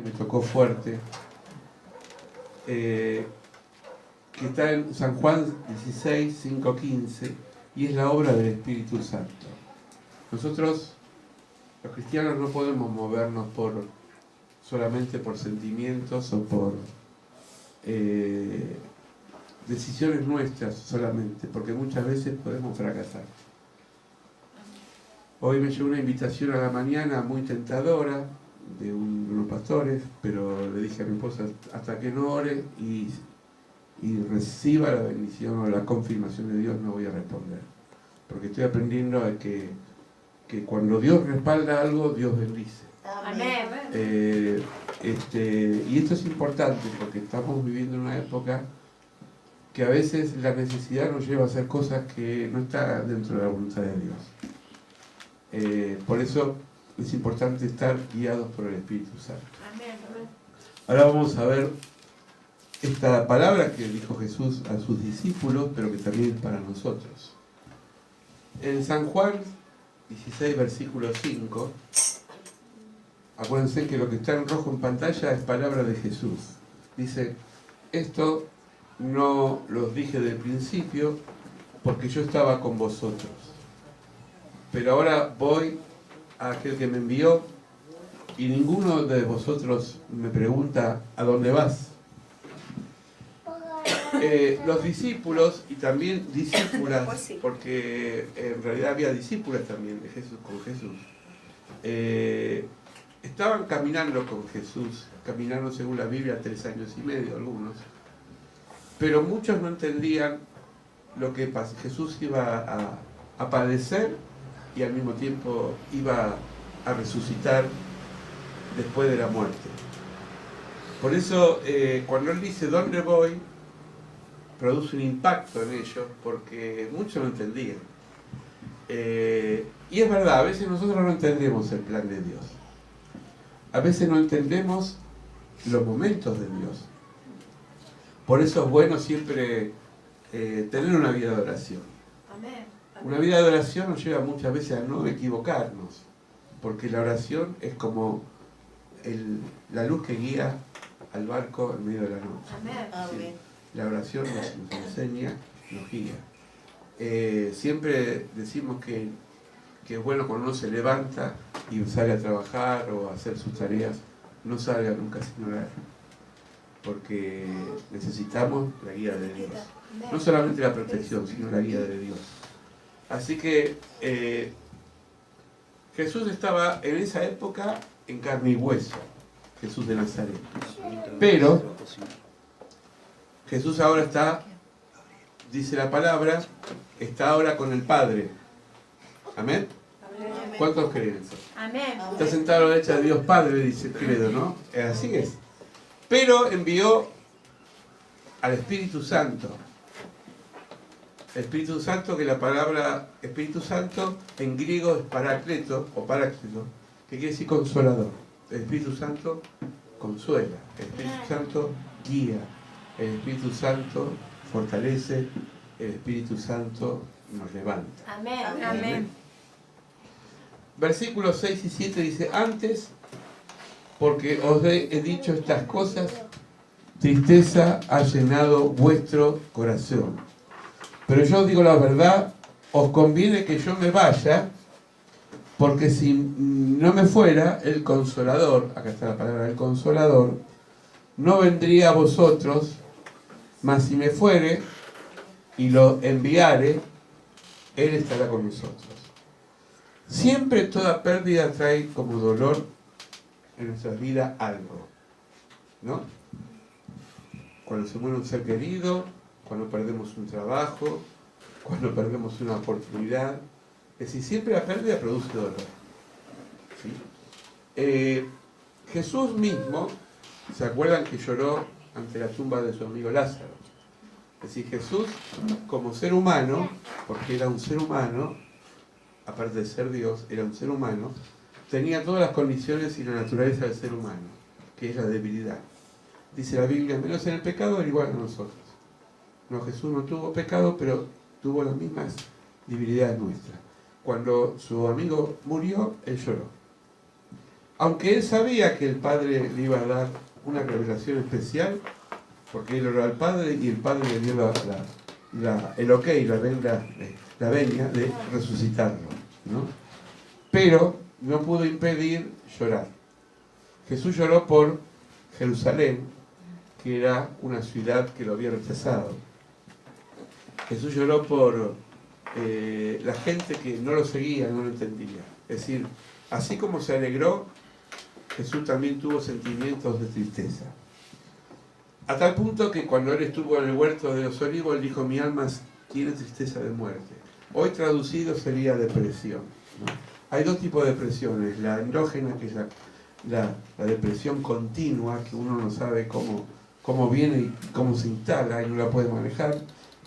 me tocó fuerte, que está en San Juan 16, 5, 15, y es la obra del Espíritu Santo. Nosotros, los cristianos, no podemos movernos solamente por sentimientos o por decisiones nuestras solamente, porque muchas veces podemos fracasar. Hoy me llegó una invitación a la mañana muy tentadora de unos pastores, pero le dije a mi esposa, hasta que no ore y reciba la bendición o la confirmación de Dios, no voy a responder. Porque estoy aprendiendo a que cuando Dios respalda algo, Dios bendice. Amén. Y esto es importante porque estamos viviendo en una época que a veces la necesidad nos lleva a hacer cosas que no están dentro de la voluntad de Dios. Por eso es importante estar guiados por el Espíritu Santo. Amén. Ahora vamos a ver esta palabra que dijo Jesús a sus discípulos, pero que también es para nosotros. En San Juan 16, versículo 5, acuérdense que lo que está en rojo en pantalla es palabra de Jesús. Dice, esto no los dije del principio porque yo estaba con vosotros. Pero ahora voy a aquel que me envió y ninguno de vosotros me pregunta ¿a dónde vas? Los discípulos y también discípulas, porque en realidad había discípulas también de Jesús, con Jesús, estaban caminando con Jesús, caminaron según la Biblia 3 años y medio algunos, pero muchos no entendían lo que Jesús iba a padecer y al mismo tiempo iba a resucitar después de la muerte. Por eso cuando Él dice ¿dónde voy?, produce un impacto en ellos porque muchos no entendían. Y es verdad, a veces nosotros no entendemos el plan de Dios. A veces no entendemos los momentos de Dios. Por eso es bueno siempre tener una vida de oración. Amén. Una vida de oración nos lleva muchas veces a no equivocarnos, porque la oración es como la luz que guía al barco en medio de la noche. Amén. Amén. La oración nos enseña, nos guía. Siempre decimos que es bueno cuando uno se levanta y sale a trabajar o a hacer sus tareas, no salga nunca sin orar, porque necesitamos la guía de Dios. No solamente la protección, sino la guía de Dios. Así que Jesús estaba en esa época en carne y hueso, Jesús de Nazaret. Pero Jesús ahora está, dice la palabra, está ahora con el Padre. ¿Amén? ¿Cuántos creen eso? Amén. Está sentado a la derecha de Dios Padre, dice el credo, ¿no? Así es. Pero envió al Espíritu Santo. El Espíritu Santo, que la palabra Espíritu Santo en griego es paráclito o paráclito, que quiere decir consolador. El Espíritu Santo consuela, el Espíritu Santo guía, el Espíritu Santo fortalece, el Espíritu Santo nos levanta. Amén. Amén. Versículos 6 y 7 dice, antes, porque os he dicho estas cosas, tristeza ha llenado vuestro corazón. Pero yo os digo la verdad, os conviene que yo me vaya, porque si no me fuera, el Consolador, acá está la palabra, el Consolador, no vendría a vosotros, mas si me fuere y lo enviare, Él estará con nosotros. Siempre toda pérdida trae como dolor en nuestra vida algo, ¿no? Cuando se muere un ser querido, cuando perdemos un trabajo, cuando perdemos una oportunidad. Es decir, siempre la pérdida produce dolor. ¿Sí? Jesús mismo, ¿se acuerdan que lloró ante la tumba de su amigo Lázaro? Es decir, Jesús, como ser humano, porque era un ser humano, aparte de ser Dios, era un ser humano, tenía todas las condiciones y la naturaleza del ser humano, que es la debilidad. Dice la Biblia, menos en el pecado, era igual a nosotros. No, Jesús no tuvo pecado, pero tuvo las mismas debilidades nuestras. Cuando su amigo murió, él lloró. aunque él sabía que el Padre le iba a dar una revelación especial, porque él oró al Padre y el Padre le dio el ok, la venia de resucitarlo, ¿no? Pero no pudo impedir llorar. Jesús lloró por Jerusalén, que era una ciudad que lo había rechazado. Jesús lloró por la gente que no lo seguía, no lo entendía. Es decir, así como se alegró, Jesús también tuvo sentimientos de tristeza. A tal punto que cuando él estuvo en el huerto de los olivos, él dijo, mi alma tiene tristeza de muerte. Hoy traducido sería depresión, ¿no? Hay dos tipos de depresiones, la endógena, que es la depresión continua, que uno no sabe cómo viene y cómo se instala y no la puede manejar.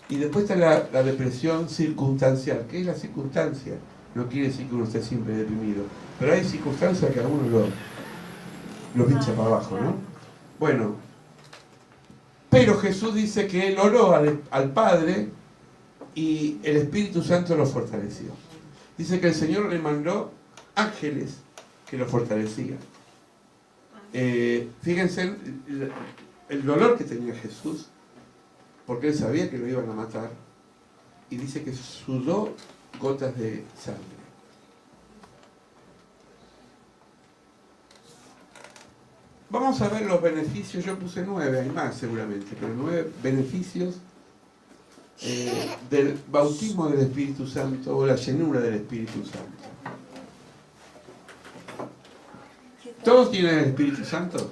Y después está la depresión circunstancial. ¿Qué es la circunstancia? No quiere decir que uno esté siempre deprimido, pero hay circunstancias que a uno lo pincha para abajo, ¿no? Bueno, pero Jesús dice que él oró al Padre y el Espíritu Santo lo fortaleció. Dice que el Señor le mandó ángeles que lo fortalecían. Fíjense el dolor que tenía Jesús, porque él sabía que lo iban a matar, y dice que sudó gotas de sangre. Vamos a ver los beneficios. Yo puse 9, hay más seguramente, pero 9 beneficios del bautismo del Espíritu Santo o la llenura del Espíritu Santo. ¿Todos tienen el Espíritu Santo?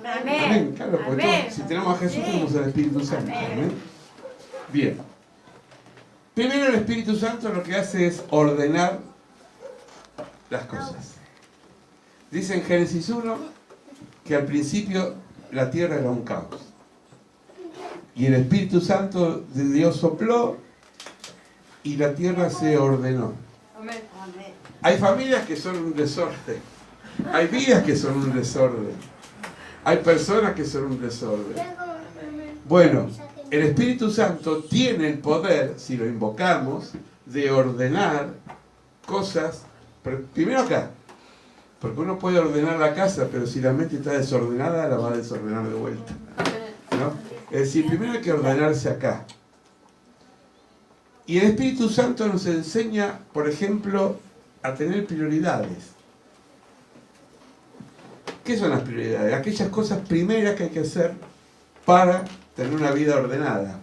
Amén. Amén, claro, porque Amén. todos, si tenemos a Jesús tenemos el Espíritu Santo. Amén. Bien. Primero, el Espíritu Santo lo que hace es ordenar las cosas. Dice en Génesis 1 que al principio la tierra era un caos. Y el Espíritu Santo de Dios sopló y la tierra se ordenó. Amén. Hay familias que son un desorden. Hay vidas que son un desorden. Hay personas que son un desorden. Bueno, el Espíritu Santo tiene el poder, si lo invocamos, de ordenar cosas. Primero acá, porque uno puede ordenar la casa, pero si la mente está desordenada, la va a desordenar de vuelta, ¿no? Es decir, primero hay que ordenarse acá. Y el Espíritu Santo nos enseña, por ejemplo, a tener prioridades. ¿Qué son las prioridades? Aquellas cosas primeras que hay que hacer para tener una vida ordenada,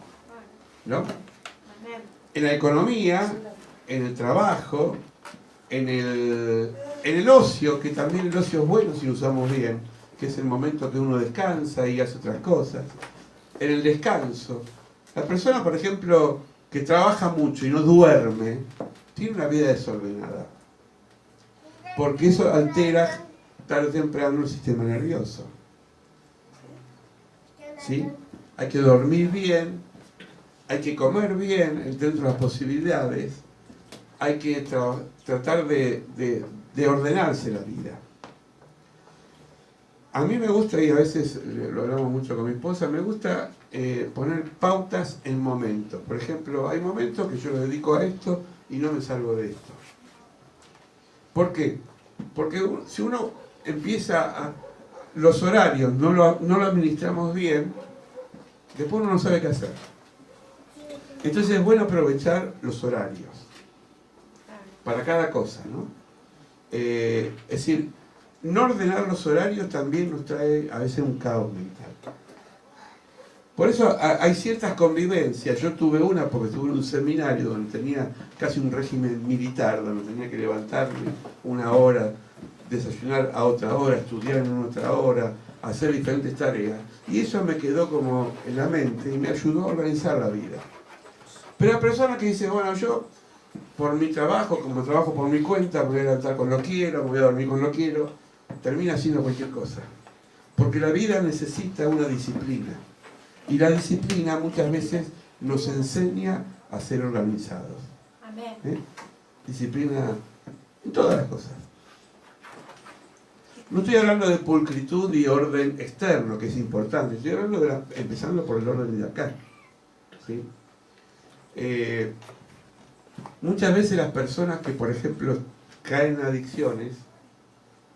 ¿no? En la economía, en el trabajo, en el ocio, que también el ocio es bueno si lo usamos bien, que es el momento que uno descansa y hace otras cosas. En el descanso. La persona, por ejemplo, que trabaja mucho y no duerme, tiene una vida desordenada. Porque eso altera tarde o temprano el sistema nervioso. ¿Sí? Hay que dormir bien, hay que comer bien dentro de las posibilidades, hay que tratar de ordenarse la vida. A mí me gusta, y a veces lo hablamos mucho con mi esposa, me gusta poner pautas en momentos. Por ejemplo, hay momentos que yo le dedico a esto y no me salgo de esto. ¿Por qué? Porque si uno empieza los horarios, no lo administramos bien, después uno no sabe qué hacer. Entonces es bueno aprovechar los horarios para cada cosa, ¿no? Es decir, no ordenar los horarios también nos trae a veces un caos mental. Por eso hay ciertas convivencias. Yo tuve una porque estuve en un seminario donde tenía casi un régimen militar, donde tenía que levantarme una hora, desayunar a otra hora, estudiar en otra hora, hacer diferentes tareas. Y eso me quedó como en la mente y me ayudó a organizar la vida. Pero la persona que dice, bueno, yo por mi trabajo, como trabajo por mi cuenta, me voy a levantar cuando quiero, me voy a dormir cuando quiero, termina haciendo cualquier cosa. Porque la vida necesita una disciplina. Y la disciplina muchas veces nos enseña a ser organizados. Amén. Disciplina en todas las cosas. No estoy hablando de pulcritud y orden externo, que es importante. Estoy hablando empezando por el orden de acá. ¿Sí? Muchas veces las personas que, por ejemplo, caen en adicciones,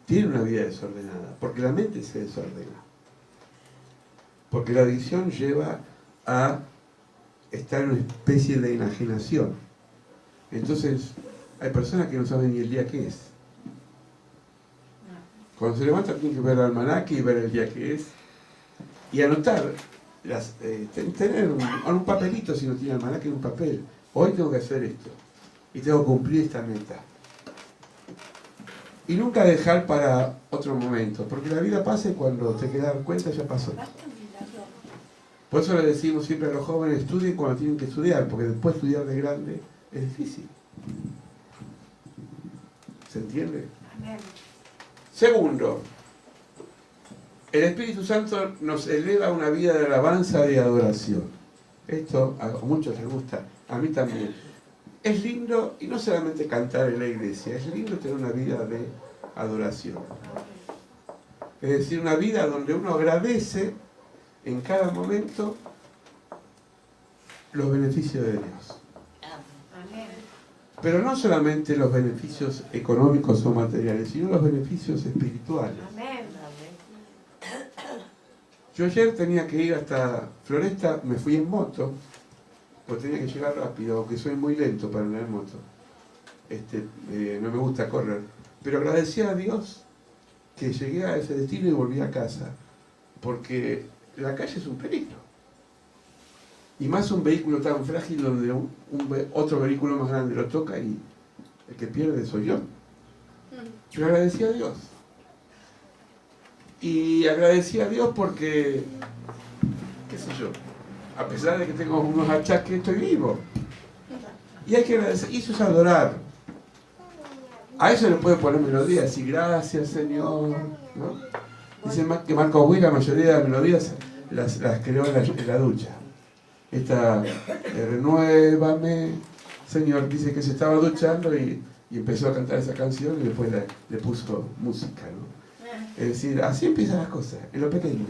tiene una vida desordenada, porque la mente se desordena. Porque la adicción lleva a estar en una especie de enajenación. Entonces, hay personas que no saben ni el día que es. Cuando se levanta tienen que ver el almanaque y ver el día que es. Y anotar, tener un papelito si no tiene almanaque, en un papel. Hoy tengo que hacer esto. Y tengo que cumplir esta meta. Y nunca dejar para otro momento, porque la vida pasa y cuando te quedas cuenta ya pasó. Por eso le decimos siempre a los jóvenes, estudien cuando tienen que estudiar, porque después estudiar de grande es difícil. ¿Se entiende? Amén. Segundo, el Espíritu Santo nos eleva a una vida de alabanza y adoración. Esto a muchos les gusta, a mí también. Es lindo, y no solamente cantar en la iglesia, es lindo tener una vida de adoración. Es decir, una vida donde uno agradece en cada momento los beneficios de Dios. Amén. Pero no solamente los beneficios económicos o materiales, sino los beneficios espirituales. Amén. Yo ayer tenía que ir hasta Floresta, me fui en moto, pues tenía que llegar rápido, aunque soy muy lento para andar en moto. No me gusta correr. Pero agradecí a Dios que llegué a ese destino y volví a casa, porque la calle es un peligro. Y más un vehículo tan frágil donde otro vehículo más grande lo toca y el que pierde soy yo. Yo agradecí a Dios. Y agradecí a Dios porque, qué sé yo, a pesar de que tengo unos achaques, estoy vivo. Y hay que agradecer, y eso es adorar. A eso le puede poner melodía, decir gracias Señor, ¿no? Dice que Marco Witt la mayoría de las melodías las creó en la ducha. Esta, renuévame, Señor, dice que se estaba duchando y empezó a cantar esa canción y después le puso música, ¿no? Es decir, así empiezan las cosas, en lo pequeño.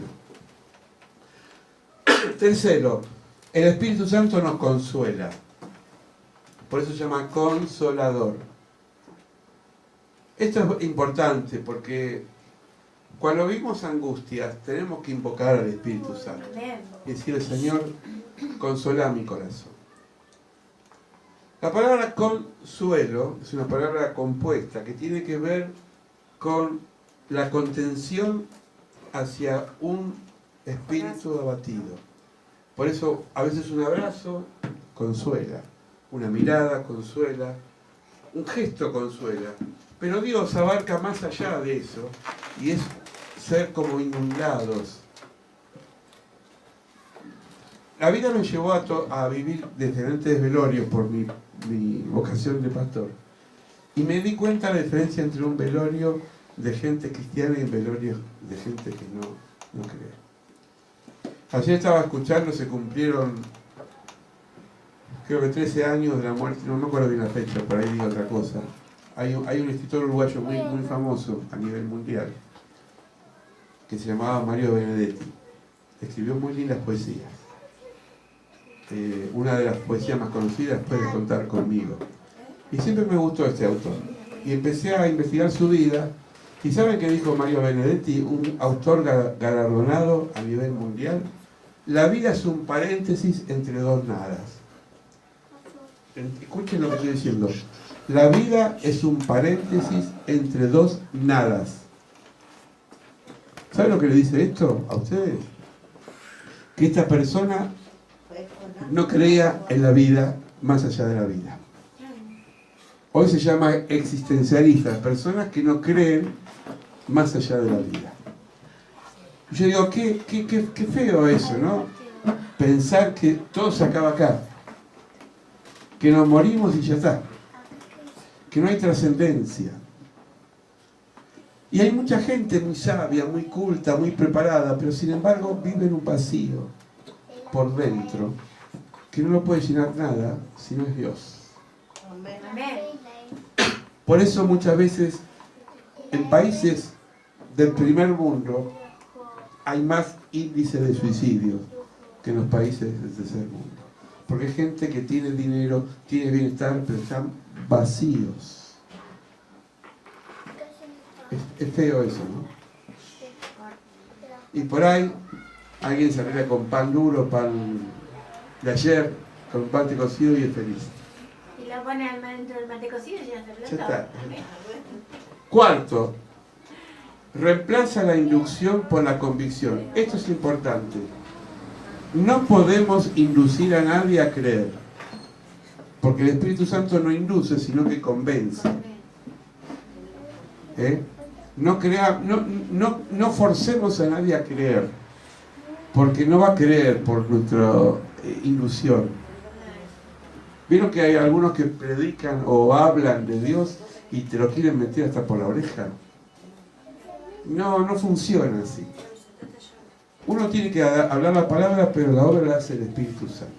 Tercero, el Espíritu Santo nos consuela. Por eso se llama consolador. Esto es importante porque cuando vivimos angustias tenemos que invocar al Espíritu Santo. Y decirle, Señor, consola mi corazón. La palabra consuelo es una palabra compuesta que tiene que ver con la contención hacia un espíritu abatido. Por eso a veces un abrazo consuela, una mirada consuela, un gesto consuela. Pero Dios abarca más allá de eso y es ser como inundados. La vida me llevó a vivir diferentes velorios por mi vocación de pastor. Y me di cuenta de la diferencia entre un velorio de gente cristiana y un velorio de gente que no cree. Ayer estaba escuchando, se cumplieron creo que 13 años de la muerte, no me acuerdo bien la fecha, por ahí digo otra cosa. Hay un escritor uruguayo muy famoso a nivel mundial que se llamaba Mario Benedetti. Escribió muy lindas poesías. Una de las poesías más conocidas, Puedes contar conmigo. Y siempre me gustó este autor. Y empecé a investigar su vida. ¿Y saben qué dijo Mario Benedetti, un autor galardonado a nivel mundial? La vida es un paréntesis entre dos nadas. Escuchen lo que estoy diciendo. La vida es un paréntesis entre dos nadas. ¿Saben lo que le dice esto a ustedes? Que esta persona no creía en la vida más allá de la vida. Hoy se llama existencialistas, personas que no creen más allá de la vida. Yo digo, qué feo eso, ¿no? Pensar que todo se acaba acá, que nos morimos y ya está, que no hay trascendencia. Y hay mucha gente muy sabia, muy culta, muy preparada, pero sin embargo vive en un vacío por dentro, que no lo puede llenar nada si no es Dios. Amén. Por eso muchas veces en países del primer mundo hay más índice de suicidio que en los países del tercer mundo. Porque hay gente que tiene dinero, tiene bienestar, pero están vacíos. Es feo eso, ¿no? Y por ahí alguien se arregla con pan duro, pan de ayer, con pan cocido y es feliz. Y lo pone dentro del mate cocido y ya se Ya está. Amén. Cuarto, reemplaza la inducción por la convicción. Esto es importante. No podemos inducir a nadie a creer, porque el Espíritu Santo no induce, sino que convence. No forcemos a nadie a creer, porque no va a creer por nuestra ilusión. ¿Vieron que hay algunos que predican o hablan de Dios y te lo quieren meter hasta por la oreja? No funciona así. Uno tiene que hablar la palabra, pero la obra la hace el Espíritu Santo.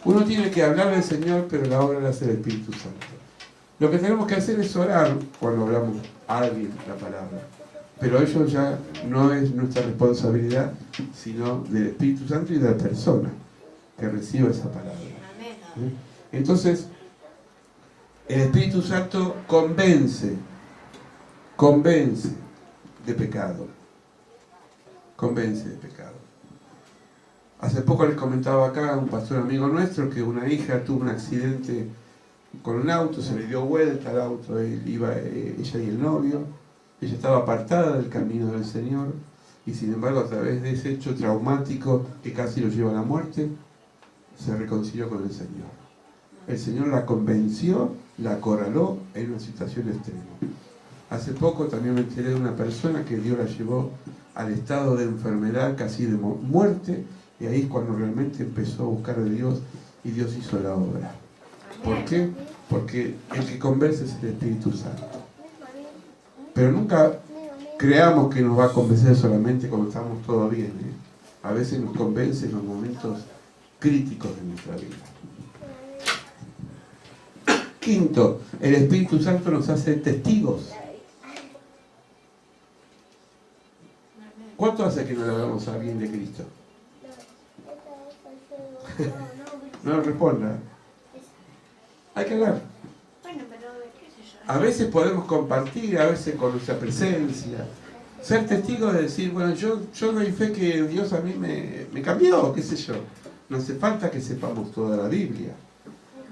Uno tiene que hablar del Señor, pero la obra la hace el Espíritu Santo. Lo que tenemos que hacer es orar cuando hablamos a alguien la palabra. Pero eso ya no es nuestra responsabilidad, sino del Espíritu Santo y de la persona que reciba esa palabra. Entonces, el Espíritu Santo convence de pecado. Convence de pecado. Hace poco les comentaba acá a un pastor amigo nuestro que una hija tuvo un accidente con un auto, se le dio vuelta al auto, ella y el novio, ella estaba apartada del camino del Señor y sin embargo a través de ese hecho traumático que casi lo lleva a la muerte, se reconcilió con el Señor. El Señor la convenció, la acorraló en una situación extrema. Hace poco también me enteré de una persona que Dios la llevó al estado de enfermedad, casi de muerte, y ahí es cuando realmente empezó a buscar a Dios y Dios hizo la obra. ¿Por qué? Porque el que convence es el Espíritu Santo. Pero nunca creamos que nos va a convencer solamente cuando estamos todo bien. A veces nos convence en los momentos críticos de nuestra vida. Quinto, el Espíritu Santo nos hace testigos. ¿Cuánto hace que no le hablamos a alguien de Cristo? No responda. Hay que hablar. A veces podemos compartir, a veces con nuestra presencia. Ser testigos de decir, bueno, yo doy fe que Dios a mí me cambió, qué sé yo. No hace falta que sepamos toda la Biblia.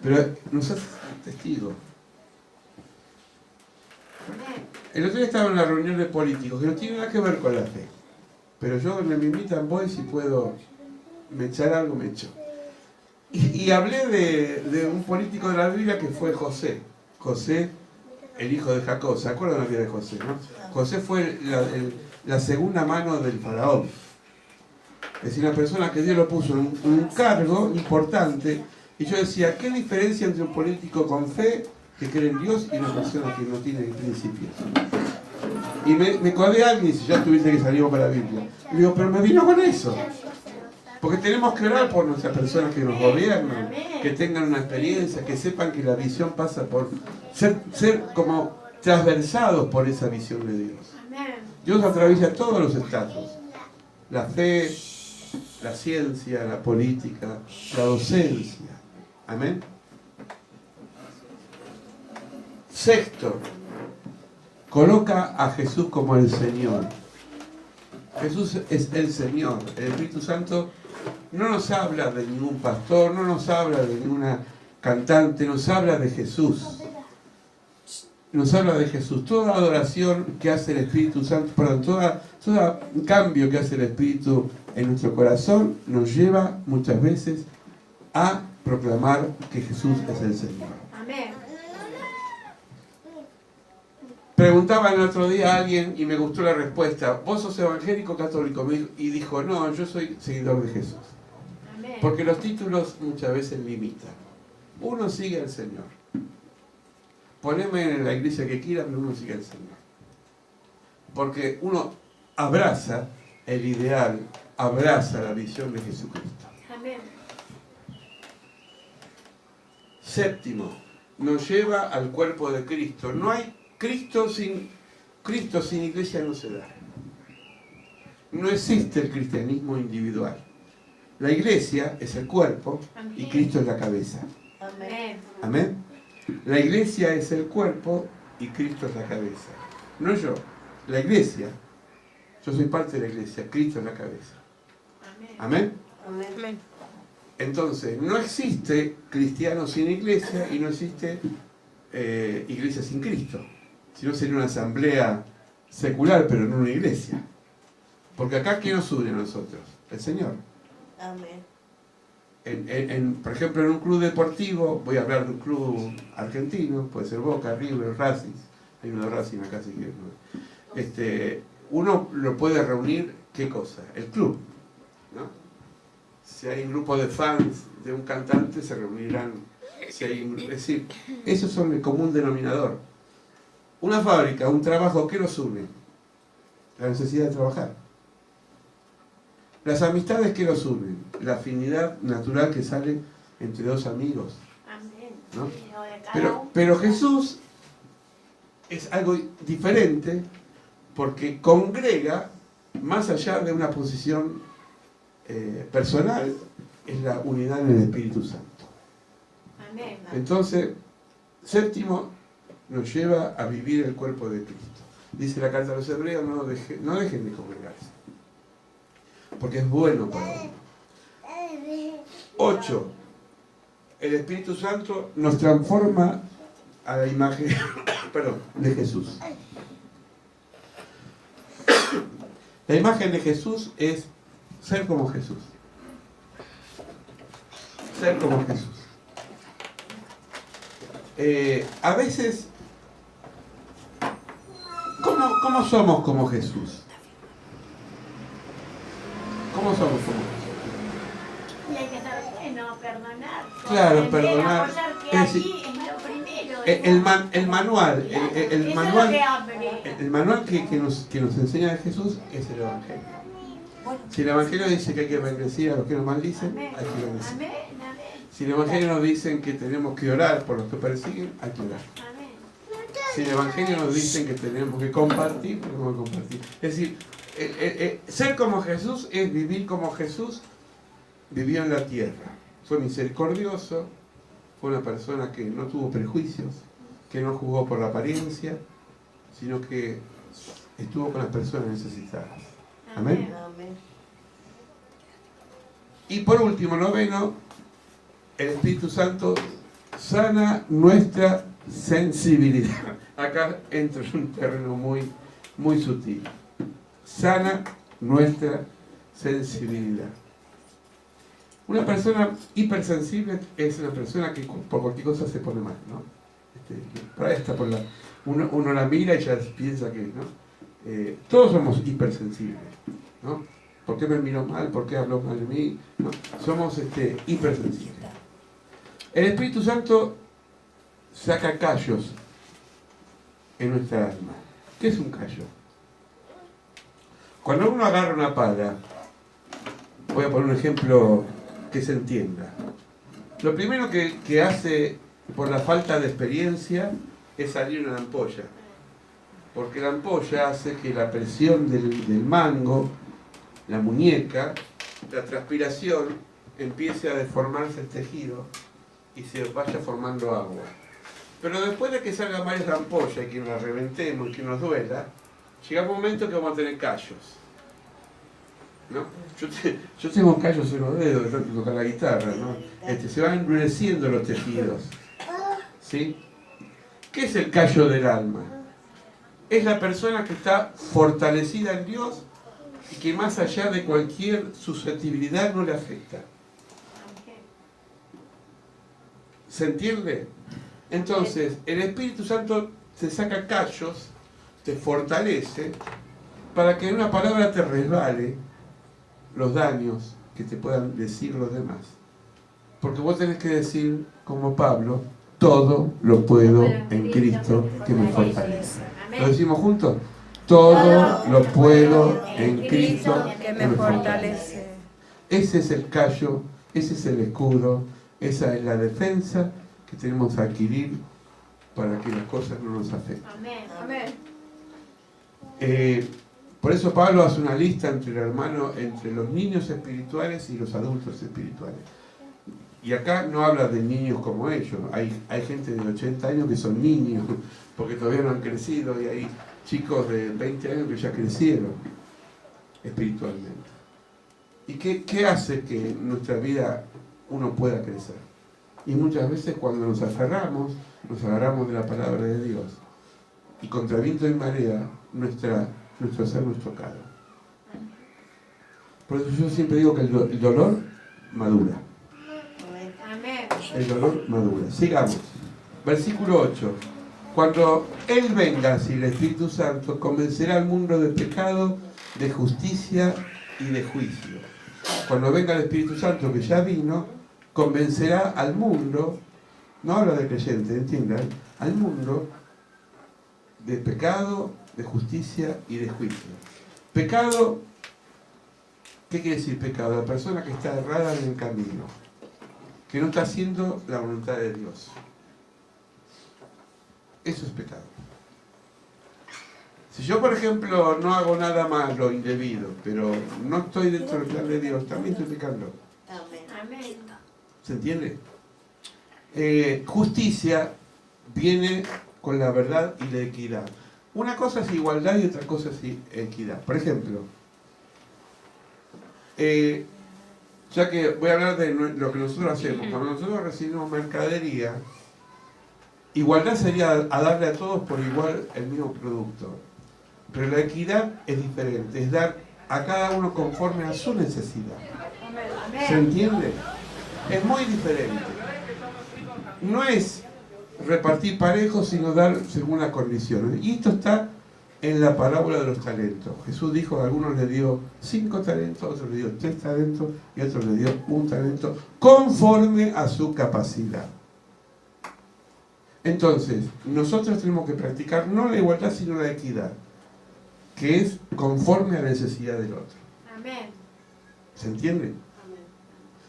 Pero nos hace testigos. El otro día estaba en una reunión de políticos que no tiene nada que ver con la fe. Pero yo me invitan, voy, si puedo me echar algo, me echo. Y hablé de un político de la Biblia que fue José. José, el hijo de Jacob. ¿Se acuerdan la vida de José, no? José fue la segunda mano del faraón. Es decir, una persona que Dios lo puso en un cargo importante. Y yo decía, ¿qué diferencia entre un político con fe, que cree en Dios, y una persona que no tiene principios? Y me colé a alguien y dice, ya tuviste que salir para la Biblia. Y digo, pero me vino con eso. Porque tenemos que orar por nuestras personas que nos gobiernan, que tengan una experiencia, que sepan que la visión pasa por ser como transversados por esa visión de Dios. Dios atraviesa todos los estados. La fe, la ciencia, la política, la docencia. Amén. Sexto, coloca a Jesús como el Señor. Jesús es el Señor. El Espíritu Santo no nos habla de ningún pastor, no nos habla de ninguna cantante, nos habla de Jesús. Nos habla de Jesús. Toda adoración que hace el Espíritu Santo, perdón, todo cambio que hace el Espíritu en nuestro corazón nos lleva muchas veces a proclamar que Jesús es el Señor. Amén. Preguntaba el otro día a alguien y me gustó la respuesta. ¿Vos sos evangélico católico? Y dijo, no, yo soy seguidor de Jesús. Amén. Porque los títulos muchas veces limitan. Uno sigue al Señor. Poneme en la iglesia que quiera, pero uno sigue al Señor. Porque uno abraza el ideal, abraza la visión de Jesucristo. Amén. Séptimo, nos lleva al cuerpo de Cristo. No hay Cristo sin iglesia, no se da. No existe el cristianismo individual. La iglesia es el cuerpo y Cristo es la cabeza. Amén. Amén. La iglesia es el cuerpo y Cristo es la cabeza. no yo, la iglesia. Yo soy parte de la iglesia, Cristo es la cabeza. Amén. ¿Amén? Amén. Entonces, no existe cristiano sin iglesia y no existe iglesia sin Cristo. Si no sería una asamblea secular, pero no una iglesia. Porque acá, ¿quién nos une a nosotros? El Señor. Amén. Por ejemplo, en un club deportivo, voy a hablar de un club argentino, puede ser Boca, River, Racing, hay uno de Racing acá, así que uno lo puede reunir, ¿qué cosa? El club, ¿no? Si hay un grupo de fans de un cantante, se reunirán. Es decir, esos son el común denominador. Una fábrica, un trabajo, ¿qué nos une? La necesidad de trabajar. Las amistades, ¿qué nos unen? La afinidad natural que sale entre dos amigos. Amén. ¿No? Sí, o de cada uno. Pero Jesús es algo diferente porque congrega más allá de una posición personal, es la unidad en el Espíritu Santo. Amén. Entonces, séptimo, nos lleva a vivir el cuerpo de Cristo. Dice la carta a los hebreos, no dejen de congregarse, porque es bueno para uno. 8. El Espíritu Santo nos transforma a la imagen de Jesús. La imagen de Jesús es ser como Jesús. Ser como Jesús. A veces, ¿cómo somos como Jesús? ¿Cómo somos como Jesús? Y hay que saber bueno, perdonar. Claro, comprender, perdonar. apoyar que Es allí decir, es lo primero. el manual, Claro, el eso es manual, lo que abre. el manual que nos enseña de Jesús es el Evangelio. Si el Evangelio dice que hay que bendecir a los que nos maldicen, Amén. hay que bendecir. Amén. Amén. Si el Evangelio nos dice que tenemos que orar por los que persiguen, hay que orar. Amén. Si el Evangelio nos dice que tenemos que compartir, tenemos que compartir. Es decir, ser como Jesús es vivir como Jesús vivió en la tierra. Fue misericordioso, fue una persona que no tuvo prejuicios, que no jugó por la apariencia, sino que estuvo con las personas necesitadas. Amén. Amén. Y por último, 9, el Espíritu Santo sana nuestra sensibilidad. Acá entro en un terreno muy sutil. Sana nuestra sensibilidad. Una persona hipersensible es una persona que por cualquier cosa se pone mal, ¿no? Por ahí está uno la mira y ya piensa que, ¿no? Todos somos hipersensibles, ¿no? ¿Por qué me miro mal? ¿Por qué hablo mal de mí? ¿No? Somos hipersensibles. El Espíritu Santo saca callos en nuestra alma. ¿Qué es un callo? Cuando uno agarra una pala, voy a poner un ejemplo que se entienda. Lo primero que hace por la falta de experiencia es salir una ampolla. Porque la ampolla hace que la presión del mango, la muñeca, la transpiración, empiece a deformarse el tejido y se vaya formando agua. Pero después de que salga mal esa ampolla y que nos la reventemos y que nos duela, llega un momento que vamos a tener callos. ¿No? Yo tengo callos en los dedos de tanto tocar la guitarra, ¿no? Se van endureciendo los tejidos. ¿Sí? ¿Qué es el callo del alma? Es la persona que está fortalecida en Dios y que más allá de cualquier susceptibilidad no le afecta. ¿Se entiende? Entonces, el Espíritu Santo te saca callos, te fortalece, para que en una palabra te resbale los daños que te puedan decir los demás. Porque vos tenés que decir, como Pablo, todo lo puedo en Cristo que me fortalece. ¿Lo decimos juntos? Todo lo puedo en Cristo que me fortalece. Ese es el callo, ese es el escudo, esa es la defensa que tenemos que adquirir para que las cosas no nos afecten. Amén. Amén. Por eso Pablo hace una lista entre los niños espirituales y los adultos espirituales. Y acá no habla de niños como ellos. Hay gente de 80 años que son niños, porque todavía no han crecido y hay chicos de 20 años que ya crecieron espiritualmente. ¿Y qué hace que en nuestra vida uno pueda crecer? Y muchas veces cuando nos agarramos de la palabra de Dios. Y contra viento y marea, nuestro ser nos tocado. Por eso yo siempre digo que el dolor madura. Amén. El dolor madura. Sigamos. Versículo 8. Cuando Él venga, si el Espíritu Santo, convencerá al mundo de pecado, de justicia y de juicio. Cuando venga el Espíritu Santo, que ya vino, convencerá al mundo, no habla de creyente, entiendan, al mundo de pecado, de justicia y de juicio. Pecado, ¿qué quiere decir pecado? La persona que está errada en el camino, que no está haciendo la voluntad de Dios. Eso es pecado. Si yo, por ejemplo, no hago nada malo, indebido, pero no estoy dentro del plan de Dios, también estoy pecando. Amén. ¿Se entiende? Justicia viene con la verdad y la equidad. Una cosa es igualdad y otra cosa es equidad. Por ejemplo, ya que voy a hablar de lo que nosotros hacemos. Cuando nosotros recibimos mercadería, igualdad sería a darle a todos por igual el mismo producto. Pero la equidad es diferente, es dar a cada uno conforme a su necesidad. ¿Se entiende? Es muy diferente. No es repartir parejos, sino dar según las condiciones. Y esto está en la parábola de los talentos. Jesús dijo que a algunos le dio 5 talentos, a otros le dio 3 talentos y a otros le dio 1 talento, conforme a su capacidad. Entonces, nosotros tenemos que practicar no la igualdad, sino la equidad, que es conforme a la necesidad del otro. Amén. ¿Se entiende?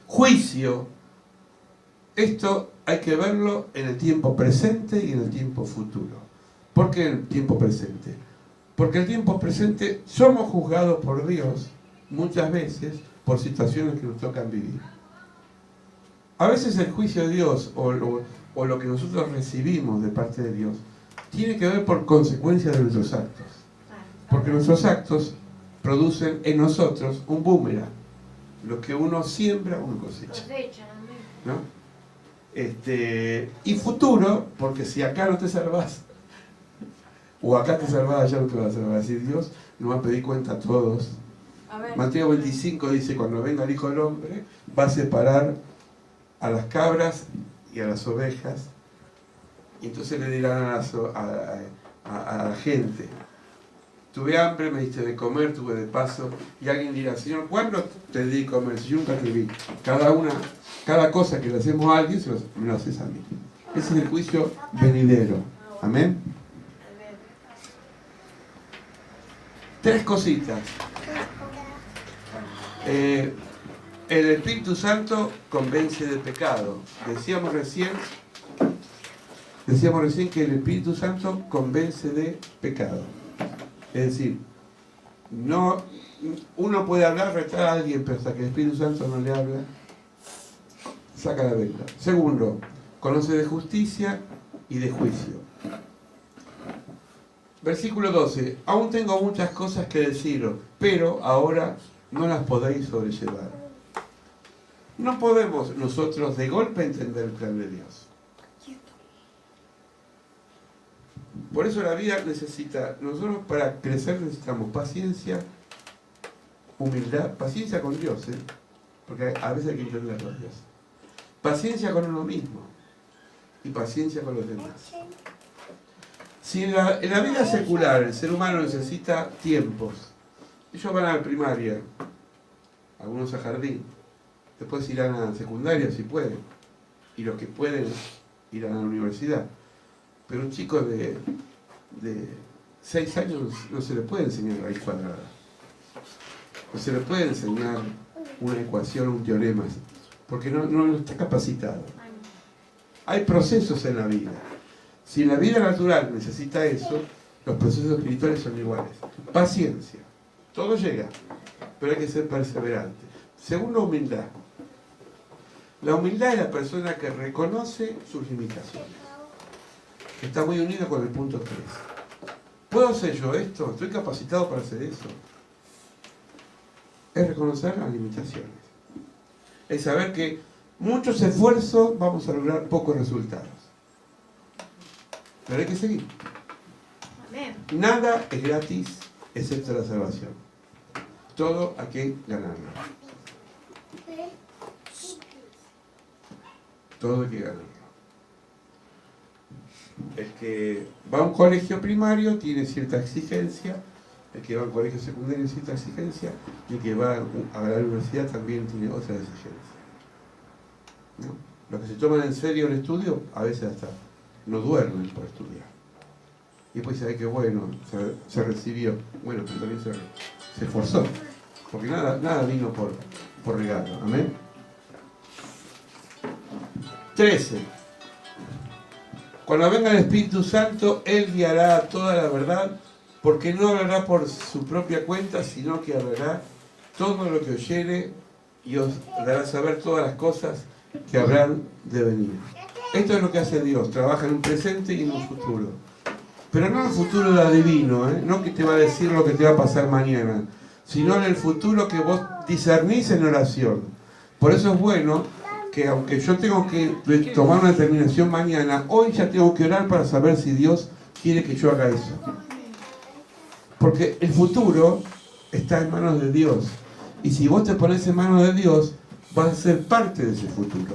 Juicio. Esto hay que verlo en el tiempo presente y en el tiempo futuro. ¿Por qué el tiempo presente? Porque el tiempo presente somos juzgados por Dios muchas veces por situaciones que nos tocan vivir. A veces el juicio de Dios o lo que nosotros recibimos de parte de Dios tiene que ver por consecuencia de nuestros actos. Porque nuestros actos producen en nosotros un boomerang. Lo que uno siembra, uno cosecha. ¿No? Y futuro, porque si acá no te salvás, o acá te salvás, allá no te vas a salvar. Si Dios nos va a pedir cuenta a todos. Mateo 25 dice, cuando venga el Hijo del Hombre, va a separar a las cabras y a las ovejas. Y entonces le dirán a la gente, tuve hambre, me diste de comer, tuve de paso. Y alguien dirá, Señor, ¿cuándo te di de comer? Si yo nunca te vi. Cada cosa que le hacemos a alguien, me lo haces a mí. Ese es el juicio venidero. Amén. 3 cositas. El Espíritu Santo convence de pecado. Decíamos recién que el Espíritu Santo convence de pecado. Es decir, uno puede hablar, retar a alguien, pero hasta que el Espíritu Santo no le habla, saca la venda. Segundo, conoce de justicia y de juicio. Versículo 12. Aún tengo muchas cosas que deciros, pero ahora no las podéis sobrellevar. No podemos nosotros de golpe entender el plan de Dios. Por eso la vida nosotros para crecer necesitamos paciencia, humildad, paciencia con Dios, porque a veces hay que entenderlo a Dios. Paciencia con uno mismo y paciencia con los demás. Si en la vida secular el ser humano necesita tiempos, ellos van a la primaria, algunos a jardín, después irán a secundaria si pueden, y los que pueden irán a la universidad. Pero un chico de 6 años no se le puede enseñar raíz cuadrada. No se le puede enseñar una ecuación, un teorema, porque no está capacitado. Hay procesos en la vida. Si la vida natural necesita eso, los procesos espirituales son iguales. Paciencia. Todo llega, pero hay que ser perseverante. Segundo, humildad. La humildad es la persona que reconoce sus limitaciones. Está muy unido con el punto 3. ¿Puedo hacer yo esto? ¿Estoy capacitado para hacer eso? Es reconocer las limitaciones. Es saber que muchos esfuerzos vamos a lograr pocos resultados. Pero hay que seguir. Amén. Nada es gratis excepto la salvación. Todo hay que ganarlo. Todo hay que ganarlo. El que va a un colegio primario tiene cierta exigencia, el que va a un colegio secundario tiene cierta exigencia, y el que va a la universidad también tiene otra exigencia, ¿no? Los que se toman en serio el estudio, a veces hasta no duermen por estudiar. Y después dice, ay, qué bueno, se recibió. Bueno, pero también se esforzó, porque nada vino por regalo. Amén. 13. Cuando venga el Espíritu Santo, Él guiará toda la verdad, porque no hablará por su propia cuenta, sino que hablará todo lo que oyere y os dará a saber todas las cosas que habrán de venir. Esto es lo que hace Dios, trabaja en un presente y en un futuro. Pero no en el futuro de adivino, no que te va a decir lo que te va a pasar mañana, sino en el futuro que vos discernís en oración. Por eso es bueno que aunque yo tengo que tomar una determinación mañana, hoy ya tengo que orar para saber si Dios quiere que yo haga eso. Porque el futuro está en manos de Dios. Y si vos te pones en manos de Dios, vas a ser parte de ese futuro.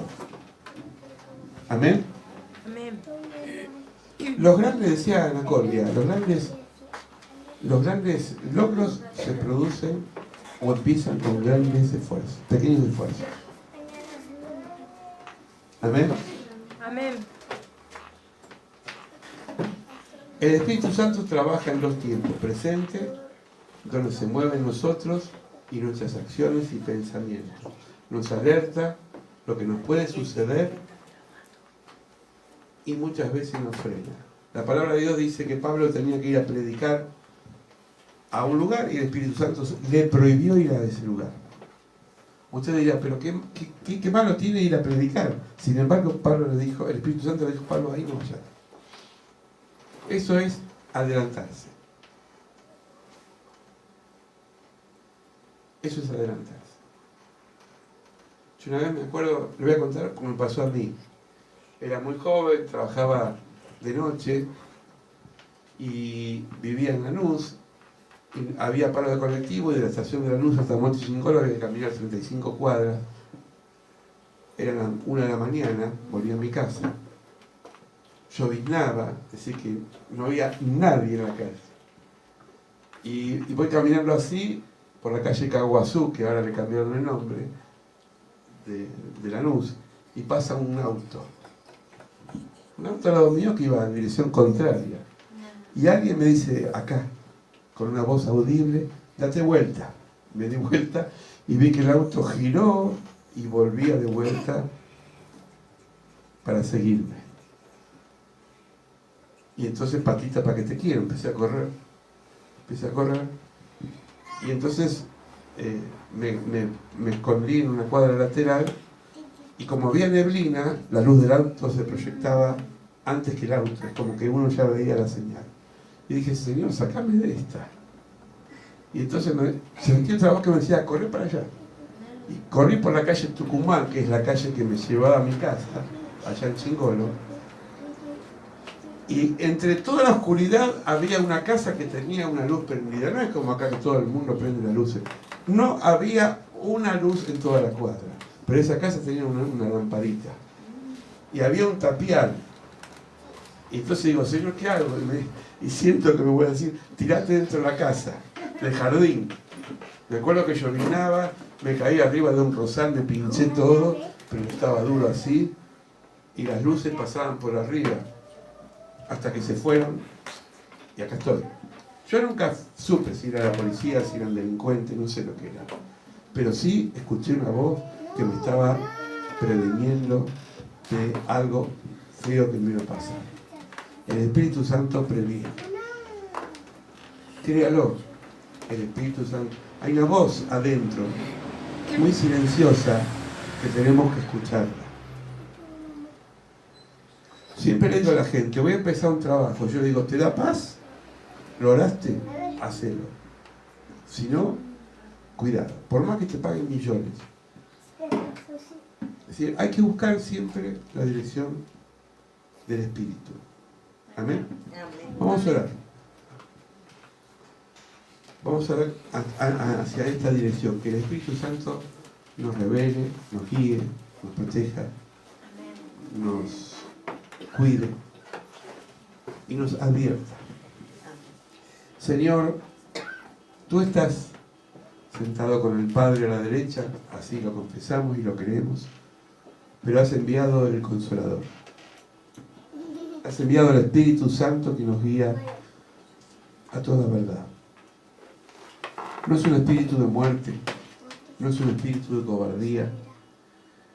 Amén. Amén. Los grandes, decía Ana Cordia, los grandes logros se producen o empiezan con grandes esfuerzos, pequeños esfuerzos. Amén. Amén. El Espíritu Santo trabaja en los tiempos presentes, donde se mueven nosotros y nuestras acciones y pensamientos. Nos alerta lo que nos puede suceder y muchas veces nos frena. La palabra de Dios dice que Pablo tenía que ir a predicar a un lugar y el Espíritu Santo le prohibió ir a ese lugar. Usted dirá, pero qué malo tiene ir a predicar. Sin embargo, Pablo le dijo, el Espíritu Santo le dijo, Pablo, ahí no vayas. Eso es adelantarse. Eso es adelantarse. Yo una vez me acuerdo, le voy a contar cómo me pasó a mí. Era muy joven, trabajaba de noche y vivía en Lanús. Y había paro de colectivo y de la estación de Lanús hasta Monte Chingolo había que caminar 35 cuadras. Era las 1 de la mañana, volví a mi casa. Lloviznaba, es decir que no había nadie en la calle. Y voy caminando así por la calle Caguazú, que ahora le cambiaron el nombre, de Lanús, y pasa un auto. Un auto al lado mío que iba en dirección contraria. Y alguien me dice, acá, con una voz audible, date vuelta. Me di vuelta y vi que el auto giró y volvía de vuelta para seguirme. Y entonces, patita, ¿para qué te quiero? Empecé a correr. Y entonces me escondí en una cuadra lateral y como había neblina, la luz del auto se proyectaba antes que el auto. Es como que uno ya veía la señal. Y dije, Señor, sacame de esta. Y entonces sentí otra voz que me decía, corre para allá. Y corrí por la calle Tucumán, que es la calle que me llevaba a mi casa, allá en Chingolo. Y entre toda la oscuridad había una casa que tenía una luz prendida. No es como acá que todo el mundo prende las luces. No había una luz en toda la cuadra. Pero esa casa tenía una lamparita. Y había un tapial. Y entonces digo, Señor, ¿qué hago? Y siento que me voy a decir, tirate dentro de la casa, del jardín. Me acuerdo que llovinaba, me caí arriba de un rosal, me pinché todo, pero estaba duro así, y las luces pasaban por arriba, hasta que se fueron, y acá estoy. Yo nunca supe si era la policía, si eran delincuentes, no sé lo que era. Pero sí escuché una voz que me estaba previniendo de algo feo que me iba a pasar. El Espíritu Santo previene. Créalo, el Espíritu Santo. Hay una voz adentro, muy silenciosa, que tenemos que escucharla. Siempre le digo a la gente, voy a empezar un trabajo. Yo le digo, ¿te da paz? ¿Lo oraste? Hacelo. Si no, cuidado. Por más que te paguen millones. Es decir, hay que buscar siempre la dirección del Espíritu. Amén. Vamos a orar. Vamos a ver hacia esta dirección, que el Espíritu Santo nos revele, nos guíe, nos proteja, nos cuide y nos advierta. Señor, tú estás sentado con el Padre a la derecha, así lo confesamos y lo creemos, pero has enviado el Consolador. Has enviado el Espíritu Santo que nos guía a toda verdad. No es un espíritu de muerte, no es un espíritu de cobardía,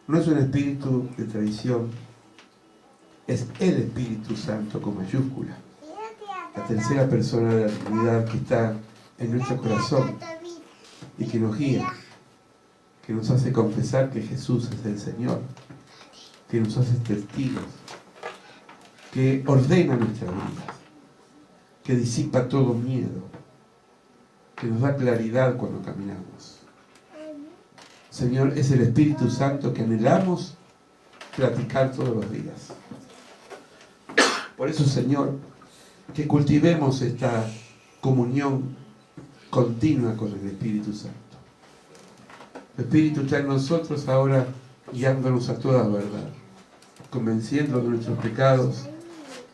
no es un espíritu de traición, es el Espíritu Santo con mayúscula, la tercera persona de la Trinidad que está en nuestro corazón y que nos guía, que nos hace confesar que Jesús es el Señor, que nos hace testigos, que ordena nuestras vidas, que disipa todo miedo, que nos da claridad cuando caminamos. Señor, es el Espíritu Santo que anhelamos practicar todos los días. Por eso, Señor, que cultivemos esta comunión continua con el Espíritu Santo. El Espíritu está en nosotros ahora guiándonos a toda verdad, convenciendo de nuestros pecados,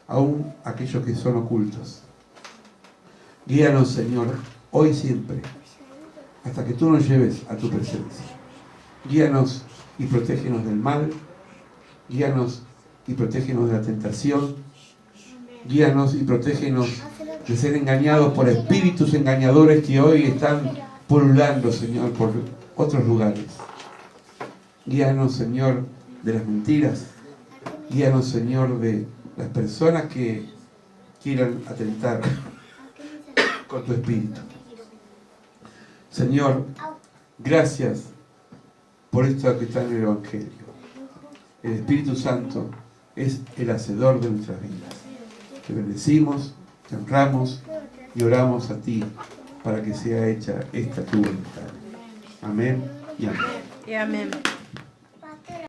aún aquellos que son ocultos. Guíanos, Señor, hoy y siempre, hasta que tú nos lleves a tu presencia. Guíanos y protégenos del mal, guíanos y protégenos de la tentación, guíanos y protégenos de ser engañados por espíritus engañadores que hoy están pululando, Señor, por otros lugares. Guíanos, Señor, de las mentiras, guíanos, Señor, de las personas que quieran atentar con tu espíritu. Señor, gracias por esto que está en el Evangelio. El Espíritu Santo es el hacedor de nuestras vidas. Te bendecimos, te honramos y oramos a ti para que sea hecha esta tu voluntad. Amén y amén. Y amén.